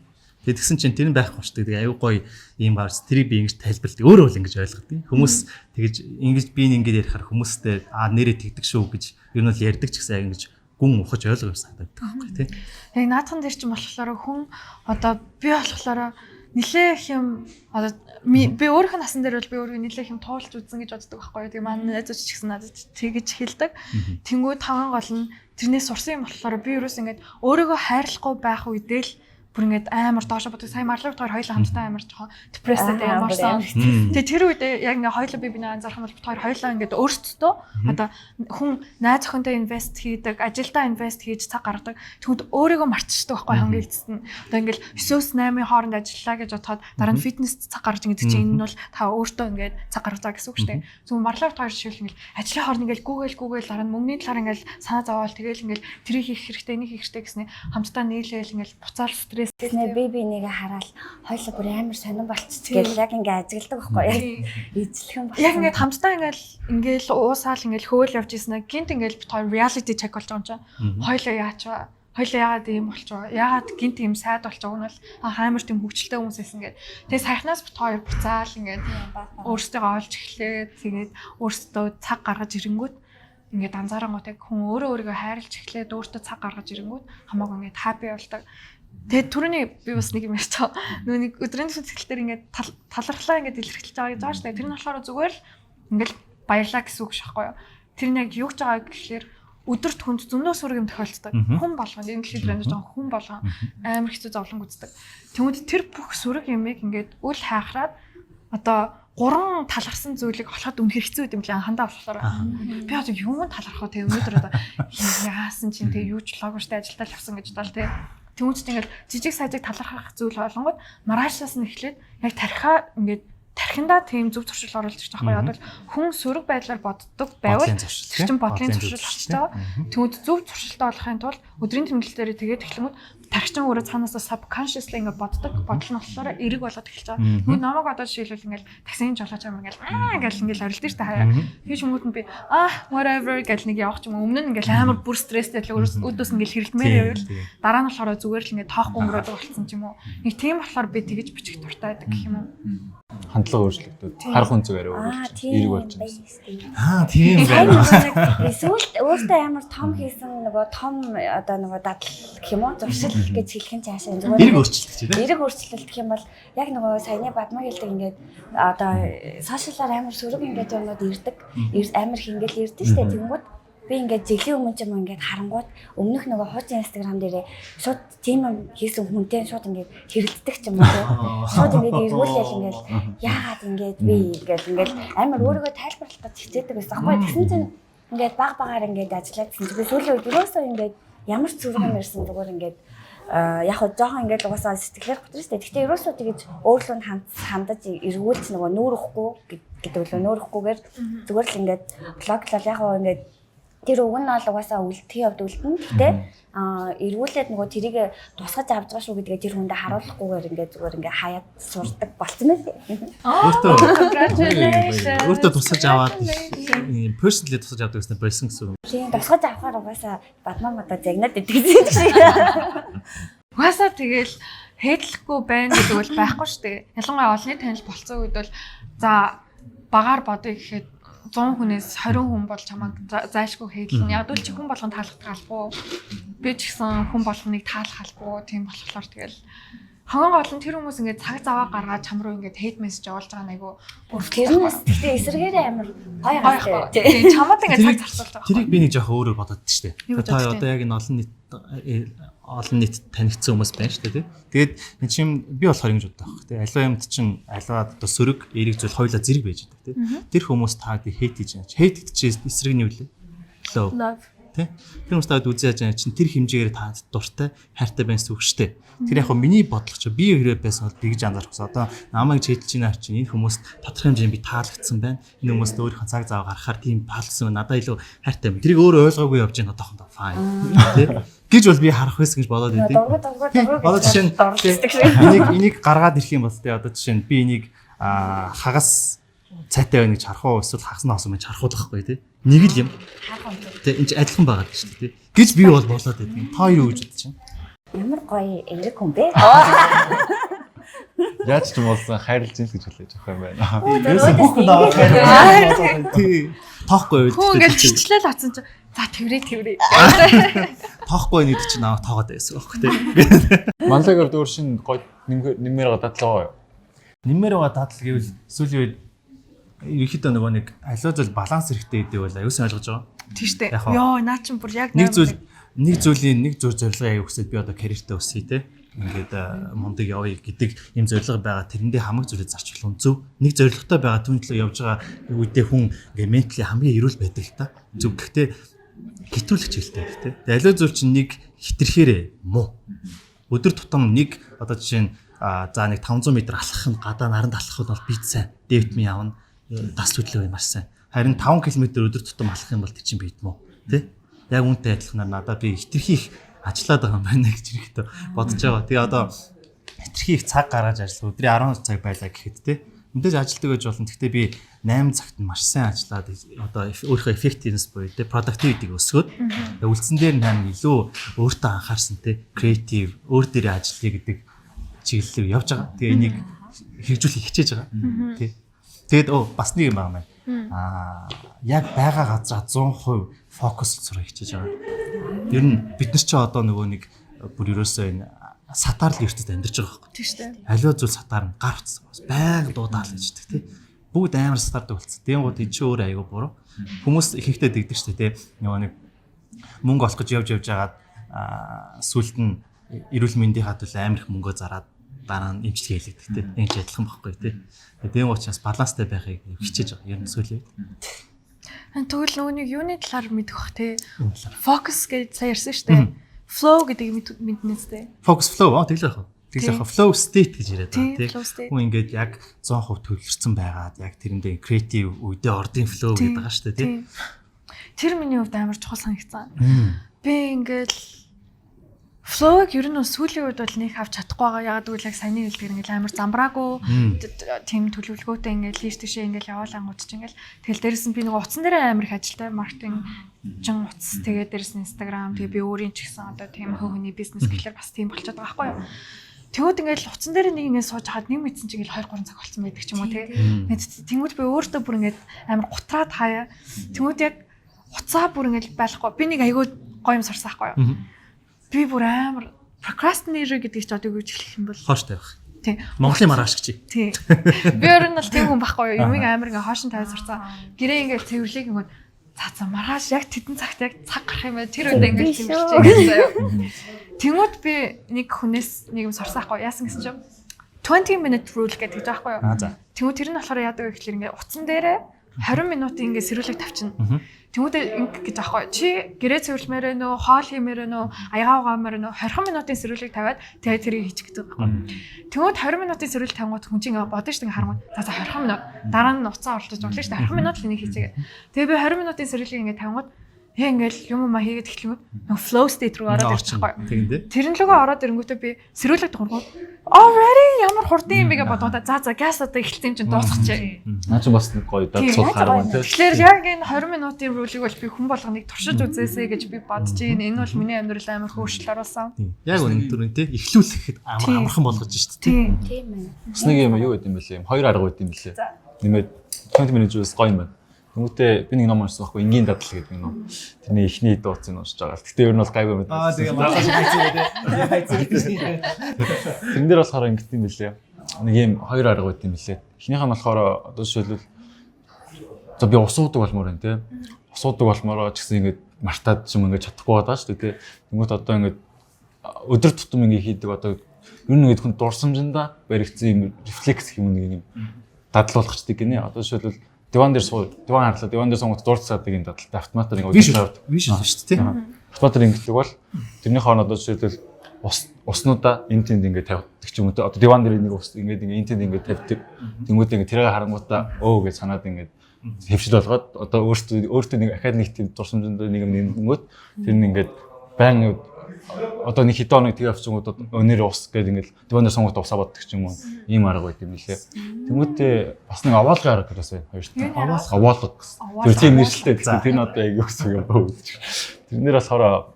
Тэгээд тэгсэн чинь тэр нь байхгүй шүү дээ. Аюу гоё ийм гарс тэрийг би ингэж тайлбарладаг. Өөрөө бол ингэж ойлгодог. Хүмүүс тэгэж ингэж би ингэж ярихаар хүмүүстэй нэрээ тэгдэг шүү гэж ер нь бол ярьдаг ч гэсэн ингэж гүн ухаж ойлгож санагддаг байхгүй тий. Яг наадхан дээр чинь болохоор хүн одоо би болохоор нилээх юм одоо би өөрийнх нь насан дээр бол би өөрийгөө нилээх юм туулж үзсэн гэж боддог байхгүй. Тэгээ манай найзууч ч гэсэн надад тэгэж хэлдэг. Тэнгүү таван гол нь тэрнээс сурсан юм болохоор би ерөөс ингэж өөрийгөө хайрлахгүй байх үедээ л бүр ингээд амар доошо боддог. Сайн марлаг тоор хоёулаа хамтдаа амар жоохон депресстэй ямарсан. Тэгээ тэр үед яг ингээд хоёулаа би биний анзаарах юм бол тоор хоёулаа ингээд өөрсдөө одоо хүн найз охинтой инвест хийдэг, ажилдаа инвест хийж цаг гаргадаг. Тэгвэл өөрийгөө мартчихдаг байхгүй хамгийн эцэст нь. Одоо ингээд 9-8-ийн хооронд ажиллаа гэж бодоход дараа нь фитнес цаг гаргаж ингээд чинь энэ нь бол та өөртөө ингээд цаг гаргацаа гэсэн үг шүү дээ. Зөв марлаг тоор жишээл ингээд ажлын хооронд ингээд гүүгээл дараа нь мөнгөний талаар ингээд санаа зовоол тэгэл ингээд тэрийг хийх хэрэгтэй, энийг хийх хэрэгтэй гэснээр хамтдаа нийлээл ингээд буцаал стресс Тэснэ би нэгэ хараад хоёлоо бүр амар сонирн болчих гэж яг ингээ ажигладаг байхгүй юу? Эзлэхэн болсон. Яг ингээ хамтдаа ингээл уусаал ингээл хөөл явж ийсэн гинт ингээл бит хоёр reality check болж байгаа юм чинь. Хоёлоо яачаа. Хоёлоо яагаад ийм болчихоо. Яагаад гинт ийм сайд болчихоо нь бол амар тийм хөвчлөлтэй хүмүүс байсан гэдэг. Тэгээ саяхнаас бит хоёр буцаал ингээд өөрсдөө олж эхлээд тэгээд өөрсдөө цаг гаргаж ирэнгүүт ингээд анзаарангууд яг хүн өөрийгөө хайрлж эхлээд өөртөө цаг гаргаж ирэнгүүт хамаагүй ингээд happy болдог. Тэгээд түрүүний би бас нэг юм ярьцгаа. Нөө нэг өдрийн сэтгэлээр ингээд талархлаа ингээд илэрхийлж байгаа гэж байгаа шүү дээ. Тэр нь болохоор зүгээр л ингээд баярлаа гэсэн үг шахгүй юу. Тэр нь яг юу гэж байгаа гэхэлэр өдөрт хүнд зөндөө сүрэг юм тохиолддог. Хүн болгоно инглиш хэлээр нэг жоохон хүн болгон амар хэцүү зовлон үздэг. Тэгмүүд тэр бүх сүрэг юмыг ингээд үл хайхраад одоо 3 талархсан зүйлийг олоход үнэхэр хэцүү юм лээ хандаа болохоор би одоо юм талархах тэгээ өнөөдөр одоо яасан чинь тэгээ юу ч логоо штэ ажилдаа л авсан гэж бодлоо тэгээ Тэмүүчд ингээд жижиг сажиг талархах зүйл болгонгод маргаашаас нь эхлээд яг тархиндаа тийм зөв зуршил оруулж байгаа байхгүй яа. Хүн сөрөг байдлаар боддог байвал тэр чинь бодлын зуршил болчихж байгаа. Тэгвэл зөв зуршилтай болохын тулд өдрийн тэмдэглэл дээр тэгээд эхлэмүүд тархичин өөрөө цаанаасаа subconsciously ингээд боддог бодол нь болохоор эрэг болоод эхэлж байгаа. Тэгвэл намайг одоо жишээлбэл ингээд таксийн жолооч юм ингээд ингээл орилдээ штэ хаяа. Тэгэж хүмүүд нь би whatever гэж нэг явах юм өмнө нь ингээд амар бүр стресстэй л өөдөөс ингээд хэрэлдмээр байвал дараа нь болохоор зүгээр л ингээд тоохгүй өнгөрөөд болцсон ч юм уу. Нэг тийм болохоор би тэгэж бичих дуртай байдаг гэх юм уу. Хандлага өөрчлөгдөв. Харах хүн зүгээр өөрчлөж эрэг болж байна. Тийм байна. Эсвэл өөртөө амар том хийсэн нөгөө том одоо нөгөө дадал гэх юм уу зуршил гэж хэлэх нь цаашаа зүгээр эрэг өөрчлөлт чинь. Эрэг өөрчлөлт гэх юм бол яг нөгөө саяны бадмаг хэлдэг ингээд одоо сошиалаар амар сөрөг ингээд юмнууд ирдэг. Амар их ингээд ирдэ штэ тэнгууд би ингээд жилийн өмнө ч юм ингээд харангууд өмнөх нөгөө хуучин Instagram дээрээ шууд тийм юм хийсэн хүнтэй шууд ингээд хэрэлддэг ч юм уу. Шууд ингээд эргүүлээл ингээд яагаад ингээд би ингээд амар өөрийгөө тайлбарлах гэж хичээдэг байсан байхгүй. Тэгсэн чинь ингээд баг багаар ингээд ажиллаад гэсэн чинь би сүүлийн үед ерөөсөө ингээд ямар ч зүрх юм ярьсан зүгээр ингээд яг хоо жоохон ингээд угаасаа сэтгэлээр готроо штэ. Гэхдээ ерөөсөө тэгэж өөрлөө хандаж эргүүлж нөгөө нүүрэхгүй гэдэг үлээ нүүрэхгүйгээр зүгээр л ингээд блоглол яг хоо ингээд тэр уг нь бол угаасаа үлдэхийн хувьд үлдэн. Гэтэ эргүүлээд нөгөө тэрийг тусгаж авч байгаа шүү гэдгээ тэр хүндээ харуулахгүйгээр ингээд зүгээр ингээд хаяад сурдаг болцсон байсан. Өөртөө тусгаж аваад personally тусгаж авдаг гэсэн байсан гэсэн үг. Тийм тусгаж авахаар угаасаа бадмамада загнаад идэг гэсэн шиг. Угаасаа тэгэл хэдлэхгүй байна гэдэг бол байхгүй шүү дээ. Ялангуяа олонний танил болцсон үед бол за багаар бодъё гэхэд 100 хүнээс 20 хүн бол чамайг зайлшгүй хийлэн. Яг л чи хүн болгон таалагдах албагүй. Би ч гэсэн хүн болгоныг таалах албагүй. Тийм болохоор тэгэл Хамгийн гол нь тэр хүмүүс ингээд цаг заваа гаргаад чам руу ингээд hate message явуулж байгаа нэг айгу бүр Тэрнээс тэгтээ эсэргээрээ амар гоё гардаг. тийм чамд ингээд цаг зарцуулж байгаа. Тэрийг би нэг жоох өөрөөр бодод штэ. Юу Та бодож одоо яг энэ олон нийт танигдсан хүмүүс байна штэ тий. Тэгээд энэ чим би болохоор ингэж боддог байхгүй тий. Аливаа юмд чинь аливаа одоо сөрөг эерэг зүйл хоёулаа зэрэг байж байгаа тий. Тэр хүмүүс таад hate хийж байгаа. Hate гэдэг чинь эсрэг нь юу лээ? Love. Тэ? Тэр хүмүүс таад үзэж байгаа чинь тэр хэмжээгээр таад дуртай, хайртай байна зүг штэ. Тэр яг хөө миний бодлого чи би хэрэг байсан бол би гэж анзаархс. Одоо намайг чэдэлж байна чинь энэ хүмүүс тодорхой хэмжээнд би таалагдсан байна. Энэ хүмүүст өөрийнхөө цаг зав гаргахаар тийм таалагдсан байна. Надад илүү хайртай байна. Тэрийг өөрөө ойлгоогүй явж байна одоохондоо fine. Тэ? Гэж бол би харах байсан гэж бодоод байдیں۔ Одоо жишээ нь энийг гаргаад ирэх юм бол тэ одоо жишээ нь би энийг хагас цайтай байна гэж харах уу эсвэл хагас ноос юм гэж харах уу байхгүй тий. Нэг л юм. Тэ энэ ч адилхан байгаа шүү дээ тий. Гэж би бол болоод байдаг. Та юу гэж бодож байна? Ямар гоё эерэг хүн бэ? Яаж ч юм болсон хайрлж ин л гэж хэлж байгаа юм байна. Тий. Тоохгүй үед. Хөө ингээд чичлэл атсан чи за тэрээ. Тоохгүй нэг чинь наваа тоогоод байсан байхгүй тий. Манлагаар дөөр шин гоё нэмээр дадлаа. Нэмэр байгаа дадал гэвэл сүүлийн үед ерөнхийдөө нөгөө нэг аливаа зүйл баланс хэрэгтэй гэдэг бол аюулсан ойлгож байгаа. Тийм шүү дээ. Яг хоо. Йоо наа чин бүр яг Нэг зүйлийн нэг зур зорилгоо аяа хүсээд би одоо карьертаа өсөе те. Ингээд мундаг явъя гэдэг юм зорилго байгаа. Тэрэндээ хамаг зүйлээ зарчвал зөв. Нэг зорилготой байгаа түн төлөө явж байгаа үедээ хүн ингээд ментали хамгийн эрүүл байдаг л та. Зөв. Гэхдээ хэтрүүлэх хэлтэй те. Тэгээ аливаа зүйл чинь нэг хитрхээрээ муу. Өдөр тутам нэг одоо жишээ нь за нэг 500 м алхах нь гадаа наранд алхах нь бол бит сайн. Дэвтми явна. Дас хөдлөө маш сайн. Харин 5 км өдөр тутам алхах юм бол тэр чинь бит муу. Тэ? Яг үнтэй адилханаар надад би хитрхи их ажиллаад байгаа юм байна гэж ирэхдээ бодож байгаа. Тэгээ одоо хитрхи их цаг гаргаж ажиллах өдрийн 10 цаг байлаа гэхэд те. Мэдээж ажилтдаг гэж болно. Гэхдээ би 8 цагт нь маш сайн ажиллаад одоо өөрийнхөө effectiveness буюу те productivity-г өсгөөд үлдсэн дээр нь илүү өөртөө анхаарсан те creative өөр дээрээ ажиллая гэдэг чиглэлээр явж байгаа. Тэгээ энийг хэрэгжүүлэх хичээж байгаа. Тэ. Тэгээд бас нэг юм байна. Яг байгаа газар 100% фокус сурах хичээж байгаа. Ер нь бид нар ч одоо нөгөө нэг бүр ерөөсөө энэ сатаар л ертөд амьдарч байгаа байхгүй. Тийм шүү дээ. Аливаа зүйл сатаар нь гар утсан. Байг дуудаал гэждэг тий. Бүгд амар сатаардаг болсон. Тэнгууд энэ ч өөр аягүй буруу. Хүмүүс ихэнхдээ дэгдэг шүү дээ тий. Нөгөө нэг мөнгө олох гэж явж яагаад сүлд нь эрүүл мэндийн хадвал амар их мөнгөө зараад дараа нь эмчилгээ хийлэгдэх тий. Энд ч адилхан байхгүй тий. Тийм учраас баланстай байхыг хичээж байгаа. Ер нь сүүлийн үед. Тэгвэл нөгөө нэг юуны талаар мэдэх бах те. Focus гэж сая ярьсан шүү дээ. Flow гэдэг мэднэс те. Focus flow тэглэх яах вэ? Тэглэх яах flow state гэж яриад байгаа Тийм, тий. flow state. Хүн ингээд яг 100% төвлөрсөн байгаад яг тэрэндээ creative үедээ ордын flow гэдэг байгаа шүү дээ тий. Тэр миний хувьд амар чухал санагдсан. Би ингээд flow-г ер нь сүүлийн үед бол нэг авч чадахгүй байгаа. Ягаад гэвэл яг саяны хэлдгээр ингээд амар замбраагүй тийм төлөвлөгөөтэй ингээд лист тийшээ ингээд яваалангууд чинь ингээд тэгэл дээрэс нь би нэг утсан дээр амар их ажилтай маркетинг жин утас тэгээд дээрэс нь Instagram тэгээд би өөрийн ч гэсэн одоо тийм хөвгөний бизнес гэхэлэр бас тийм болчиход байгаа байхгүй юу. Тэгвэл ингээд утсан дээр нэг ингээд сууж хаад нэг мэдсэн чинь ингээд 2 3 цаг болцсон байдаг ч юм уу тий. Тэнгүүд би өөртөө бүр ингээд амар гутраад хаяа. Тэнгүүд яг уцаа бүр ингээд байхгүй. Би нэг айгүй гоё юм сурсан байхгүй юу. Би бүр амар procrastinator гэдэг ч одоо юу гэж хэлэх юм бол Хооштой байх. тий. Монголын маргааш гэж. Тий. Би өөр нь бол тийм хүн байхгүй юу. Юмыг амар ингээ хоошин тавиад сурцсан. Гэрээ ингээ цэвэрлэг ингээ цаа маргааш яг тэдэн цагт яг цаг гарах юм байна. Тэр үед ингээ цэвэрлэж байгаа. Тэнгүүд би нэг хүнээс нэг юм сурсан байхгүй юу. Яасан гэсэн чинь 20 minute rule гэдэг байгаа байхгүй юу. За. Тэнгүүд тэр нь болохоор яадаг вэ гэхэлэр ингээ утсан дээрээ 20 минутын ингээ сэрүүлэг тавьчихна. Тэнгүүдээ ингэ гэж аахгүй чи гэрээ цэвэрлэмээр нөө хоол хиймээр нөө аягаа угаамаар нөө 20 минутын сэрүүлэг тавиад тэгээд тэрийг хийчих гэдэг байхгүй. Тэнгүүд 20 минутын сэрүүлэг тавингууд хүн чинь бодно шүү дээ харангууд за 20 минут дараа нь уцаа оролдож болно шүү дээ 20 минут л энийг хийчихээ. Тэгээ би 20 минутын сэрүүлгийг ингэ тавингууд ингээл юм уу хийгээд эхлэнгүүт нөө flow state руу ороод ирчих байхгүй. Тэгэндээ. Тэрэн лөгөө ороод ирэнгүүтээ би сэрүүлэг дургууд already ямар хурдан юм бэ гэж бодоод за газ одоо эхэлсэн юм чинь дуусчихъя. Наа чи бас нэг гоё дадсууд хараа байна тий. Тэгэхээр яг энэ 20 минутын рулийг бол би хүн болгоныг туршиж үзээсэй гэж би бодож байна. Энэ бол миний амьдрал амар хөөшлөл оруулсан. Яг үнэн түрүүн тий эхлүүлэхэд амархан болгож шүү дээ. Тийм ээ. Бас нэг юм юу гэдэг юм бэлээ. Хоёр арга байд юм бэлээ. Нэмээд 20 minutes гоё юм байна. Тэнгүүтээ би нэг ном уншсан байхгүй энгийн дадал гэдэг нэг ном. Тэрний эхний дууцыг уншиж байгаа. Гэтэ ер нь бол гайгүй мэд. Тэгээ маргааш хайцгаа тий. Тэрэн дээр болохоор ингэт юм билээ. Нэг юм хоёр арга байт юм билээ. Эхнийх нь болохоор одоо жишээлбэл за би усуудаг болмоор байна тий. Усуудаг болмоор ч гэсэн ингээд мартаад ч юм ингээд чадахгүй байгаа шүү дээ тий. Тэнгүүт одоо ингээд өдөр тутам ингээд хийдэг одоо ер нь ингээд хүн дурсамжиндаа баригдсан юм рефлекс гэх юм нэг юм дадал болгочдөг гинэ. Одоо жишээлбэл диван дээр диван харлаа диван дээр суугаад дурцаадаг юм дадалтай автоматар ингээд биш шүү дээ тий. Автоматар ингэдэг бол тэрний хооронд одоо жишээлбэл уснуудаа энэ тэнд ингээд тавьдаг ч юм уу. Одоо диван дээр нэг ус ингээд энэ тэнд ингээд тавьдаг. Тэнгүүд ингээд тэрийг харангуудаа өө гэж санаад ингээд хөвшил болгоод одоо өөртөө нэг ахаад нэг тийм дурсамжинд нэг юм нэнгүүд тэр нь ингээд байн одоо нэг хитоо нэг тэгээ авчихгууд өнөр ус гэдэг ингээд диван дээр сонгоод усаа боддог ч юм уу. Ийм арга байт юм лээ. Тэнгүүдээ бас нэг овоолгын арга гэсэн хоёр та. Овоолго гэсэн. Тэр тийм нэршилтэй гэсэн. Тэр нь одоо яг юу гэсэн юм бэ? Тэрнэр бас хороо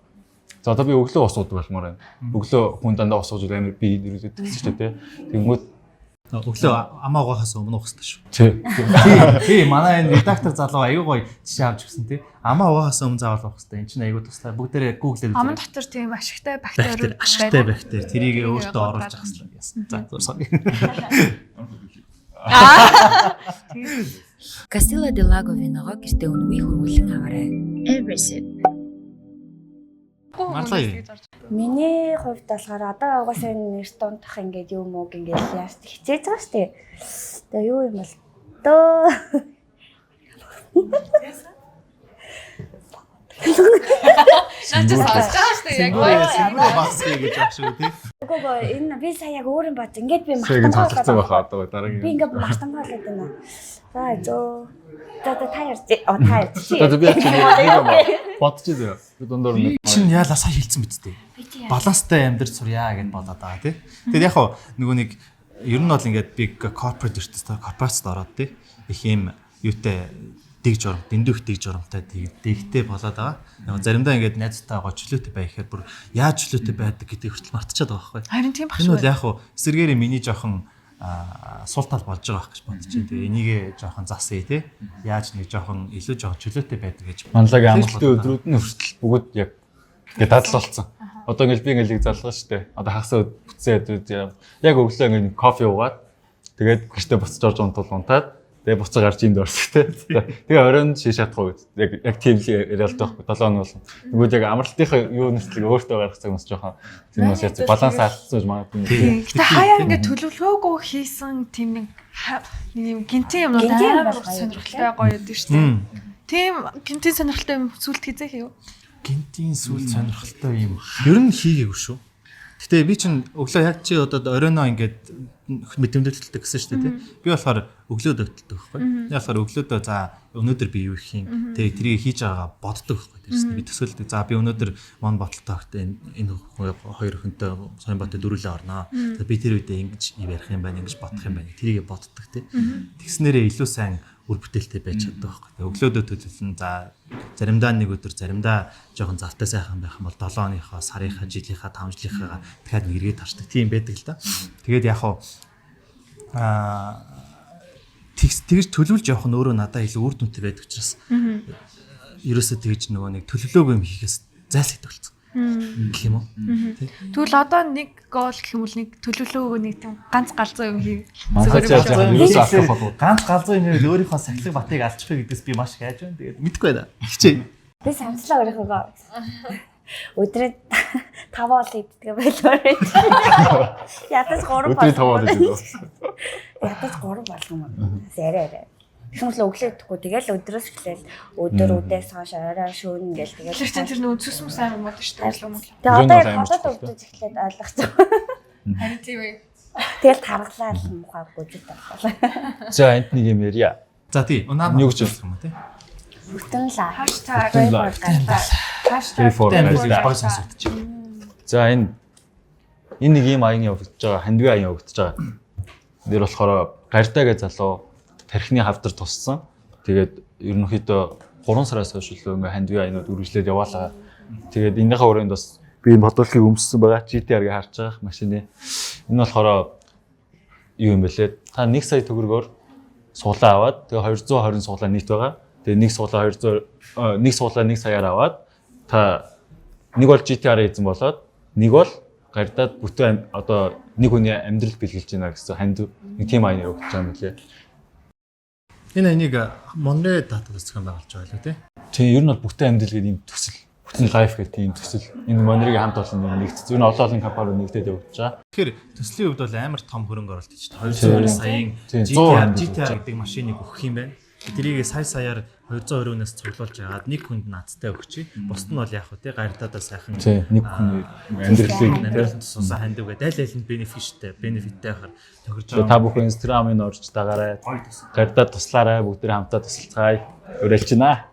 за одоо би өглөө ус уудаг болмоор байна. Өглөө хүн дандаа ус ууж амар би ирээд гэсэн шүү дээ. Тэнгүүд өглөө амаа угаахаас өмнө уух тий. хэрэгтэй шүү. Тий, манай энэ редактор залуу аягүй гоё жишээ авч өгсөн тий. Амаа угаахаас өмнө заавал уух хэрэгтэй. Энд чинь аягүй тустай. Бүгдээрээ гуглээд Аман дотор тийм ашигтай бактери ашигтай бактери тэрийг өөртөө оруулж ахслаа. За sorry. Castilla del Lago виногоо гэртээ үнгүй хөрвүүлэн аваарай. Марлаа. Миний хувьд болохоор одоо угаасаа энэ нэр дундах ингээд юм уу ингээд яаж хичээж байгаа шүү дээ. Тэгээ юу юм бол дөө. Шаач сонсож байгаа шүү дээ. Яг Сэргүү багсгий гэж аах шүү тий. Үгүй энэ би сая яг өөр юм бат. Ингээд би Сэгийн мартан цацгацсан байхаа одоо дараагийн. би ингээд мартан болоод байна. За зөө. За та ярьж. Та ярьж. За би яг чинь бодчихъя. Би дундуур нэг Чин яалаа сая хэлсэн биз дээ. Баланстай амьдрал сурья гэж бодоод байгаа тий. Тэгээд яг хоо нөгөө нэг ер нь бол ингээд big corporate эртнээс корпорацид ороод тий. Их юм юутай дэг журам, дэндүүх дэг журамтай дэгтэй болоод байгаа. Яг заримдаа ингээд найзтайгаа чөлөөтэй байх гэхээр бүр яаж чөлөөтэй байдаг гэдгийг хүртэл мартчихад байгаа байхгүй. харин тийм баг Энэ бол шүү. яг хуу эсэргээрээ миний жоохон суул тал болж байгаа байх гэж бодож байна. Тэгээ энийгээ жоохон засъя тий. Яаж нэг жоохон илүү жоохон чөлөөтэй байдаг гэж. манлагийн амралтын өдрүүд нь хүртэл бүгд яг ингээд дадал болсон. Одоо ингээд би ингээд залгана шүү дээ. Одоо хагасаа бүтсэн өдрүүд яг өглөө ингээд кофе уугаад тэгээд гэртээ буцаж орж унтаад тэгээ буцаа гарч инд орстой. Тэгээ оройн шиш чадахгүй яг тийм л яриалтай байхгүй 7 хоног болсон. Тэгвэл яг амралтынхаа юу нэслэг өөртөө гаргах цаг бас жоохон тийм бас яц баланс алдсан гэж магадгүй. Гэтэ хаяа ингээд төлөвлөгөөгүй хийсэн тийм нэг юм гинтийн юмнууд амар сонирхолтой гоё байдаг шүү дээ. Тийм гинтийн сонирхолтой юм сүлд хийзээ хийв. Гинтийн сүл сонирхолтой юм. Ер нь хийгээгүй шүү. Гэтэ би чинь өглөө яг чи одоо оройноо ингээд мэдэмдэлтэлдэг гэсэн шүү дээ тий. Би болохоор өглөө дэвтэлдэг байхгүй. Яг болохоор өглөөдөө за өнөөдөр би юу хийх юм. Тэгээ тэрийг хийж байгаагаа боддог байхгүй. Тэрс би төсөөлдөг. За би өнөөдөр мон боталтай энэ хоёр охинтой Соёнбаатар дөрүлээ орноо. За би тэр үедээ ингэж ярих юм байна, ингэж бодох юм байна. Тэрийгэ боддог тий. Тэгснээрээ илүү сайн үр бүтээлтэй байж чаддаг байхгүй. Тэгээ өглөөдөө төлөвлөн за заримдаа нэг өдөр заримдаа жоохон завтай сайхан байх юм бол 7 оныхоо, сарынхаа, жилийнхаа, 5 жилийнхаа дахиад нэг эргээд харчдаг. Тийм байдаг л да. Тэгээд яг хуу тэгж төлөвлөж явах нь өөрөө надад илүү үр дүнтэй байдаг учраас ерөөсөө тэгж нөгөө нэг төлөвлөөгүй юм хийхээс зайлсхийдэг болсон. Гэх юм уу? Тэгвэл одоо нэг гол гэх юм бол нэг төлөвлөөгүй нэг тийм ганц галзуу юм хий. Ганц галзуу юм хийвэл өөрийнхөө сахилгын батыг алчих гэдгээс би маш их айж байна. Тэгээд мэдэхгүй байна. Хичээ. Би санацлаа өөрийнхөө өдрөд 5 бол иддэг байлаа. Ядаж 3 өдрийн 5 бол иддэг. Ядаж 3 болгоно. Арай. Тэгмэл өглөө идэхгүй тэгэл өдрөөс эхлээл өдөр үдээс хойш орой шөөнө ингээл тэгэл Тэр нөө цус мус аймаг мод шүү дээ. Тэгээ одоо яг хотод өвдөж эхлээд ойлгож байгаа. Харин тийм ээ. Тэгэл таргалаа л мухаа гүжит болоо. За энд нэг юм ярья. За тий. Унаа Юу гэж юм тий. Бүтэн лаа. Хаштаг Бойс сонсогдож байна. За энэ нэг ийм аян явагдаж байгаа, хандивын аян явагдаж байгаа. Нэр болохоор Гардаа гэж залуу тархины хавдар туссан. Тэгээд ерөнхийдөө 3 сараас хойш л ингээ хандивын аянууд үргэлжлээд яваалаа. Тэгээд энэхээ өрөөнд бас би энэ бодлогыг өмссөн байгаа. GTR-ыг харж байгаа машины. Энэ болохоор юу юм бэлээ? Та 1 сая төгрөгөөр суулаа аваад тэгээ 220 суулаа нийт байгаа. Тэгээ нэг суулаа 200 нэг суулаа 1 саяар аваад та нэг бол GTR эзэн болоод нэг бол гардаад бүтэн одоо нэг хүний амьдрал бэлгэлж байна гэсэн ханд нэг тим айнаар өгч байгаа юм лээ. Энэ энийг Monterey дата зохион байгуулж байгаа лөө тий. Тийм ер нь бол бүтэн амьдрал гэдэг юм төсөл. Бүтэн лайф гэх тийм төсөл. Энэ Monterey-гийн хамт олон юм нэгдсэн. Зөв нь олон компаниуд нэгдээд өгч байгаа. Тэгэхээр төслийн хувьд бол амар том хөрөнгө оруулалт хийж байгаа. 220 саяын GTR гэдэг машиныг өгөх юм байна. Тэрийг саяар 220 өнөөс цуглуулж яагаад нэг хүнд наацтай өгчий. Бусд нь бол яг хөө тий гардадаа сайхан нэг хүний амьдралыг туссан хандив гэдэг аль аль нь бенефиттэй байхаар тохирж байгаа. та бүхэн Instagram-ыг орж дагаарай. Гардаа туслаарай. Бүгдээ хамтаа тусалцгаая. Уриалж байна.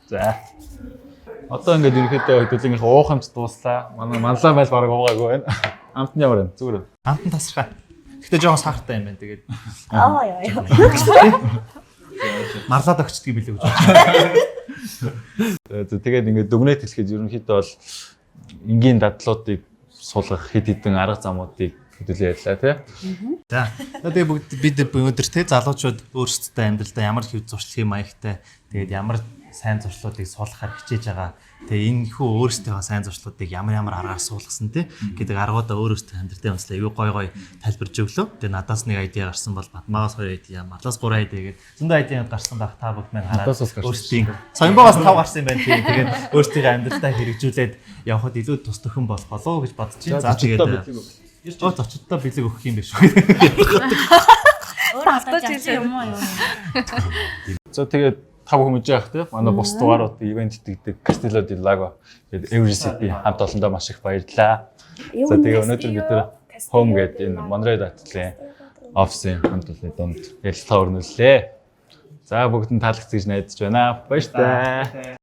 За. Одоо ингээд ерөнхийдөө хөдөлгөөнийх уух юмч дууслаа. Манлаа байл бараг уугаагүй байна. Амтны ямар юм зүгээр. Амтан тасрахаа. Гэтэ жоохон сахартай юм байна тэгээд. Яа. Марлаад өгчдгийг билээ гэж байна. Тэгээд ингээд дүгнэлт хэлэхэд ерөнхийдөө бол энгийн дадлуудыг суулгах хэд хэдэн арга замуудыг хөдөлгөө ярьлаа тий. За. Тэгээд бүгд бид өнөөдөр тий залуучууд өөрсдөө амьдралдаа ямар хэв зуршлын маягтай тэгээд ямар сайн зуршлуудыг суулгахаар хичээж байгаа. Тэгээ энэ хүү өөрсдийнхөө сайн зуршлуудыг ямар аргаар суулгасан тий гэдэг аргуудаа өөрөөсөө амьдралдаа онцлоо аюу гой тайлбарж өглөө. Тэгээ надаас нэг айдиа гарсан бол Батмагаас 2 айдиа, Матлаас 3 айдиа гэдэг зөндөө айдиад гарсан байх та бүгд маань хараад өөрсдийн Соёнбоогоос 5 гарсан юм байна тий. Тэгээд өөрсдийнхөө амьдралдаа хэрэгжүүлээд явхад илүү тус төхөн болох болов гэж бодож байна. За тэгээд зочдтой бэлэг өгөх юм биш үү? Автож юм уу? За тэгээд та бүхэн мэдэж байх тийм манай бус дугаарууд ивент гэдэг Castillo del Lago гэдэг Every City хамт олондоо маш их баярлалаа. За тэгээ өнөөдөр бид нэр Home гэдэг энэ Monterey датлын офисын хамт олонны донд ярилцлага өрнүүллээ. За бүгдэнд таалагдсан гэж найдаж байна. Баярлалаа.